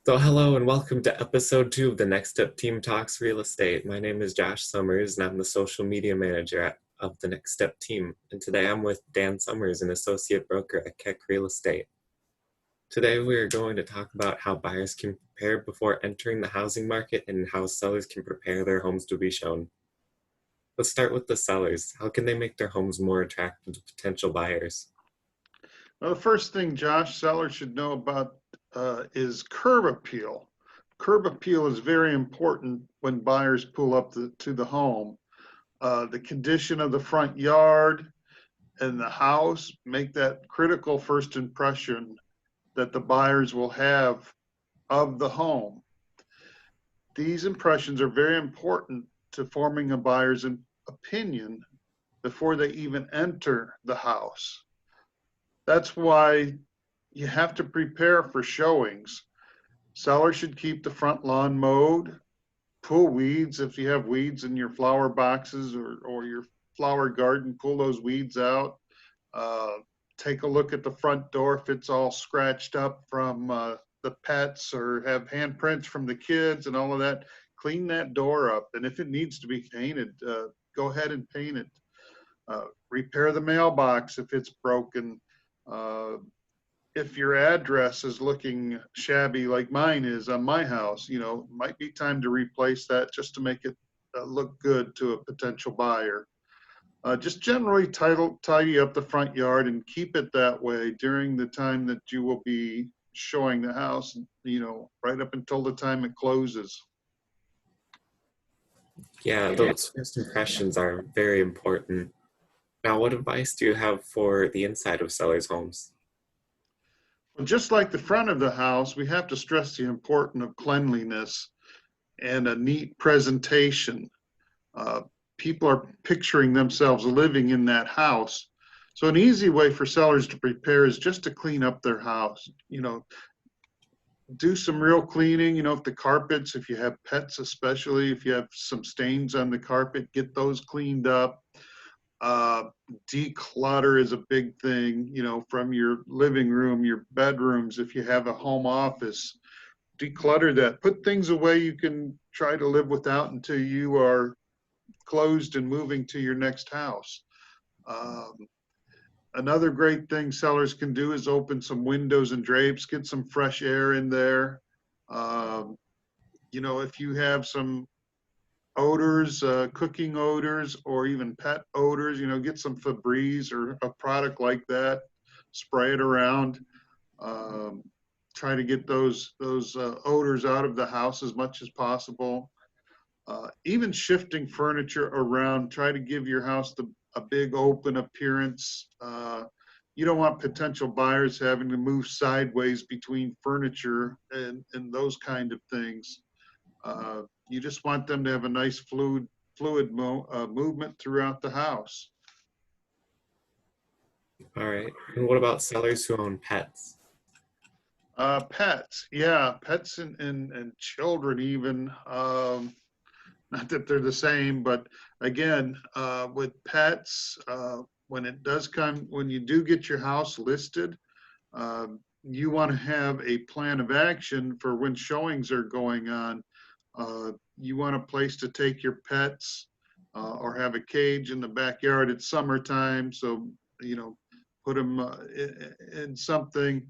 So, hello and welcome to episode 2 of the Nextep Team Talks Real Estate. My name is Josh Summers and I'm the social media manager of the Nextep Team. And today I'm with Dan Summers, an associate broker at Keck Real Estate. Today we are going to talk about how buyers can prepare before entering the housing market and how sellers can prepare their homes to be shown. Let's start with the sellers. How can they make their homes more attractive to potential buyers? Well, the first thing Josh sellers should know about is curb appeal. Curb appeal is very important when buyers pull up to the home. The condition of the front yard and the house make that critical first impression that the buyers will have of the home. These impressions are very important to forming a buyer's opinion before they even enter the house. That's why you have to prepare for showings. Sellers should keep the front lawn mowed, pull weeds if you have weeds in your flower boxes or your flower garden, pull those weeds out. Uh, Take a look at the front door if it's all scratched up from the pets or have handprints from the kids and all of that. Clean that door up. And if it needs to be painted, go ahead and paint it. Repair the mailbox if it's broken. Uh, if your address is looking shabby like mine is on my house, might be time to replace that just to make it look good to a potential buyer. Just generally tidy up the front yard and keep it that way during the time that you will be showing the house, right up until the time it closes. Yeah, those first impressions are very important. Now, what advice do you have for the inside of sellers' homes? Well, just like the front of the house, we have to stress the importance of cleanliness and a neat presentation. Uh, People are picturing themselves living in that house. So an easy way for sellers to prepare is just to clean up their house. Do some real cleaning. If the carpets, if you have pets, especially if you have some stains on the carpet, get those cleaned up. Uh, Declutter is a big thing, from your living room, your bedrooms, if you have a home office, declutter that. Put things away you can try to live without until you are closed and moving to your next house. Um, Another great thing sellers can do is open some windows and drapes, get some fresh air in there. Um, if you have some odors, cooking odors, or even pet odors, get some Febreze or a product like that, spray it around. Um, Try to get those odors out of the house as much as possible. Even shifting furniture around, try to give your house a big open appearance. You don't want potential buyers having to move sideways between furniture and those kind of things. You just want them to have a nice fluid movement throughout the house. All right. And what about sellers who own pets? Pets, yeah, pets and children even. Not that they're the same, but again, with pets, when you do get your house listed, you want to have a plan of action for when showings are going on. You want a place to take your pets or have a cage in the backyard. It's summertime, so you know, put them in something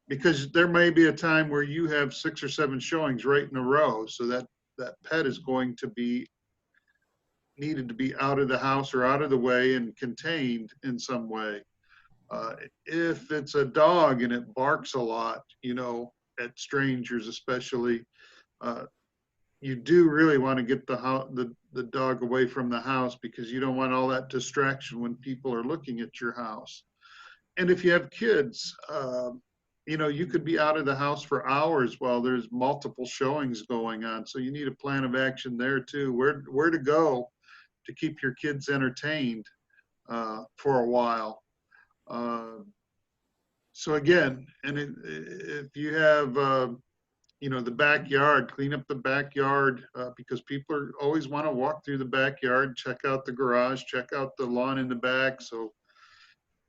because there may be a time where you have 6 or 7 showings right in a row. So that pet is going to be needed to be out of the house or out of the way and contained in some way. If it's a dog and it barks a lot, at strangers especially, uh, you do really want to get the dog away from the house because you don't want all that distraction when people are looking at your house. And if you have kids, you could be out of the house for hours while there's multiple showings going on. So you need a plan of action there too. Where to go to keep your kids entertained for a while. Uh, so again, if you have the backyard, clean up the backyard because people always want to walk through the backyard, check out the garage, check out the lawn in the back. So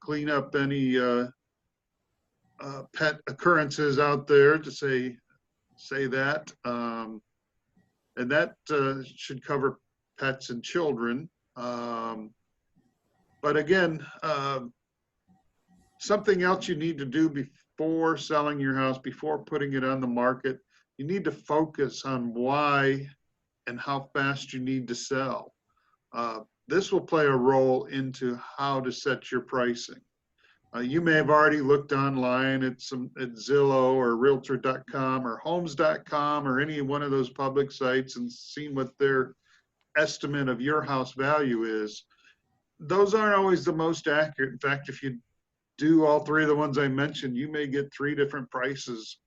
clean up any pet occurrences out there to say say that. And that should cover pets and children. But again, something else you need to do before selling your house, before putting it on the market, you need to focus on why and how fast you need to sell. This will play a role into how to set your pricing. You may have already looked online at Zillow or Realtor.com or Homes.com or any one of those public sites and seen what their estimate of your house value is. Those aren't always the most accurate. In fact, if you do all three of the ones I mentioned, you may get three different prices.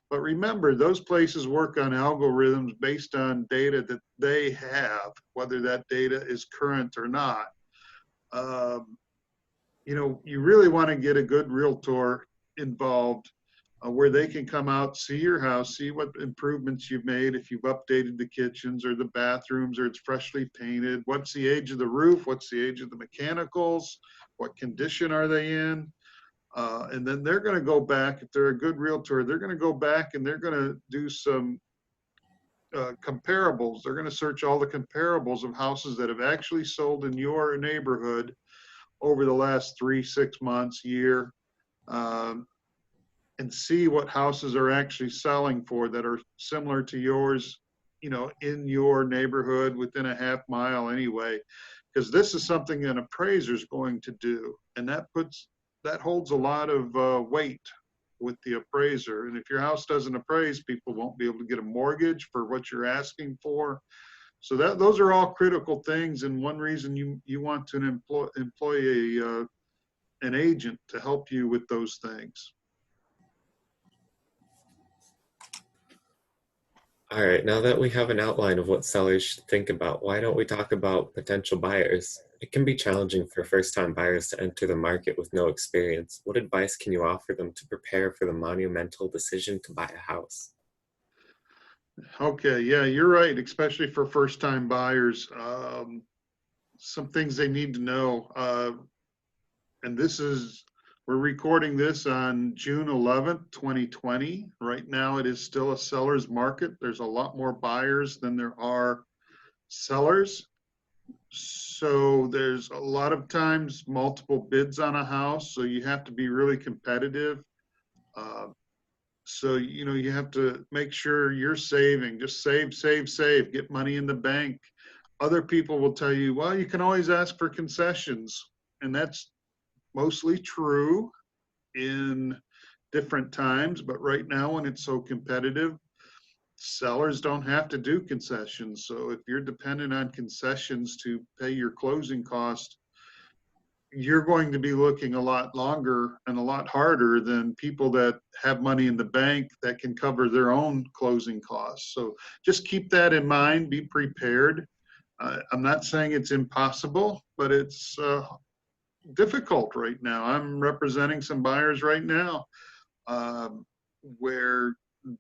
But remember, those places work on algorithms based on data that they have, whether that data is current or not. You really want to get a good realtor involved where they can come out, see your house, see what improvements you've made, if you've updated the kitchens or the bathrooms or it's freshly painted, what's the age of the roof, what's the age of the mechanicals, what condition are they in. And then they're going to go back, if they're a good realtor, they're going to go back and they're going to do some comparables. They're going to search all the comparables of houses that have actually sold in your neighborhood over the last 3, 6 months, year, and see what houses are actually selling for that are similar to yours, in your neighborhood within a half mile anyway. Because this is something an appraiser is going to do, and that holds a lot of weight with the appraiser. And if your house doesn't appraise, people won't be able to get a mortgage for what you're asking for. So those are all critical things, and one reason you want to employ an agent to help you with those things. All right, now that we have an outline of what sellers should think about, why don't we talk about potential buyers? It can be challenging for first-time buyers to enter the market with no experience. What advice can you offer them to prepare for the monumental decision to buy a house? Okay, yeah, you're right, especially for first-time buyers. Some things they need to know, and we're recording this on June 11th, 2020. Right now, it is still a seller's market. There's a lot more buyers than there are sellers. So there's a lot of times multiple bids on a house, so you have to be really competitive. Uh, so, you have to make sure you're saving, just save, get money in the bank. Other people will tell you, well, you can always ask for concessions. And that's mostly true in different times. But right now, when it's so competitive, sellers don't have to do concessions. So if you're dependent on concessions to pay your closing cost, you're going to be looking a lot longer and a lot harder than people that have money in the bank that can cover their own closing costs. So just keep that in mind, be prepared. I'm not saying it's impossible, but it's difficult right now. I'm representing some buyers right now where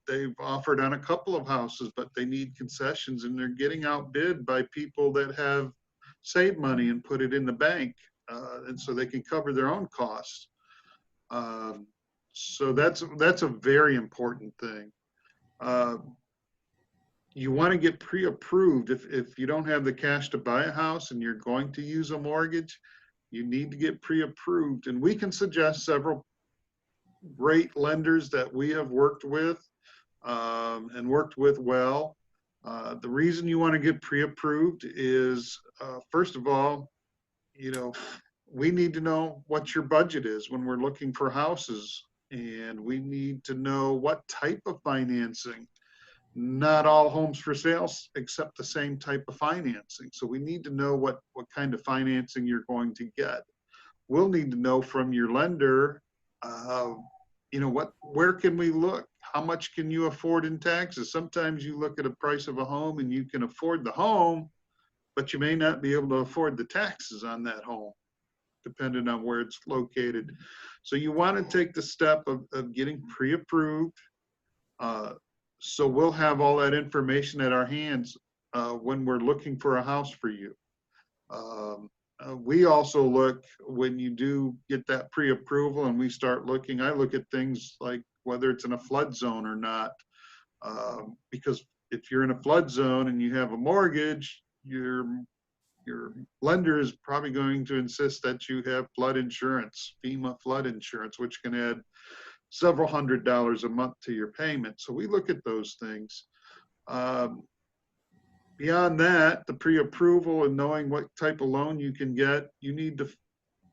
they've offered on a couple of houses, but they need concessions and they're getting outbid by people that have saved money and put it in the bank. And so they can cover their own costs. So that's a very important thing. You want to get pre-approved. If you don't have the cash to buy a house and you're going to use a mortgage, you need to get pre-approved. And we can suggest several great lenders that we have worked with and worked with well. The reason you want to get pre-approved is, first of all, we need to know what your budget is when we're looking for houses, and we need to know what type of financing. Not all homes for sale accept the same type of financing. So we need to know what kind of financing you're going to get. We'll need to know from your lender, where can we look? How much can you afford in taxes? Sometimes you look at a price of a home and you can afford the home, but you may not be able to afford the taxes on that home, depending on where it's located. So you want to take the step of getting pre-approved. So we'll have all that information at our hands when we're looking for a house for you. We also look, when you do get that pre-approval and we start looking, I look at things like whether it's in a flood zone or not. Because if you're in a flood zone and you have a mortgage, your lender is probably going to insist that you have flood insurance, FEMA flood insurance, which can add several $100s a month to your payment. So we look at those things. Beyond that, the pre-approval and knowing what type of loan you can get, you need to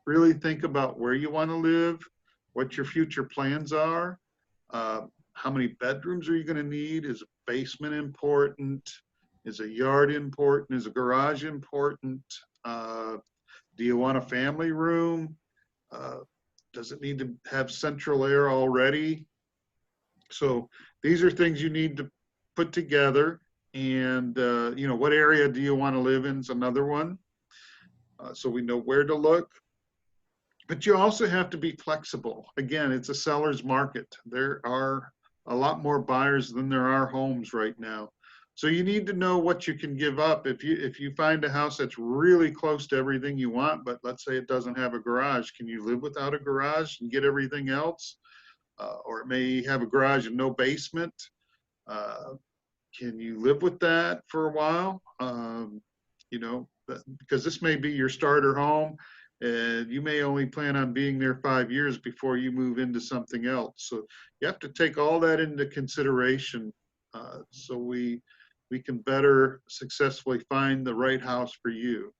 really think about where you want to live, what your future plans are, how many bedrooms are you going to need? Is a basement important? Is a yard important? Is a garage important? Do you want a family room? Does it need to have central air already? So these are things you need to put together. And, what area do you want to live in is another one. So we know where to look. But you also have to be flexible. Again, it's a seller's market. There are a lot more buyers than there are homes right now. So you need to know what you can give up. If you find a house that's really close to everything you want, but let's say it doesn't have a garage, can you live without a garage and get everything else? Or it may have a garage and no basement. Can you live with that for a while? Because this may be your starter home, and you may only plan on being there 5 years before you move into something else. So you have to take all that into consideration, so we can better successfully find the right house for you.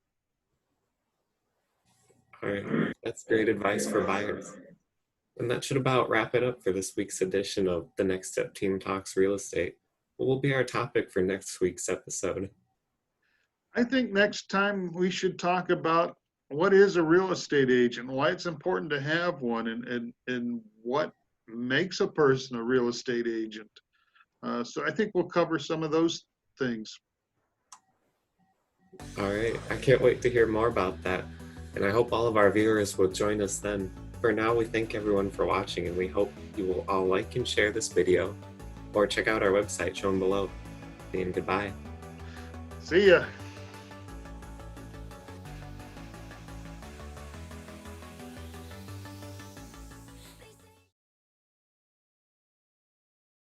All right, that's great advice for buyers. And that should about wrap it up for this week's edition of the Next Step Team Talks Real Estate. What will be our topic for next week's episode? I think next time we should talk about what is a real estate agent, why it's important to have one, and what makes a person a real estate agent. So I think we'll cover some of those things. All right, I can't wait to hear more about that. And I hope all of our viewers will join us then. For now, we thank everyone for watching, and we hope you will all like and share this video, or check out our website shown below. And goodbye. See ya.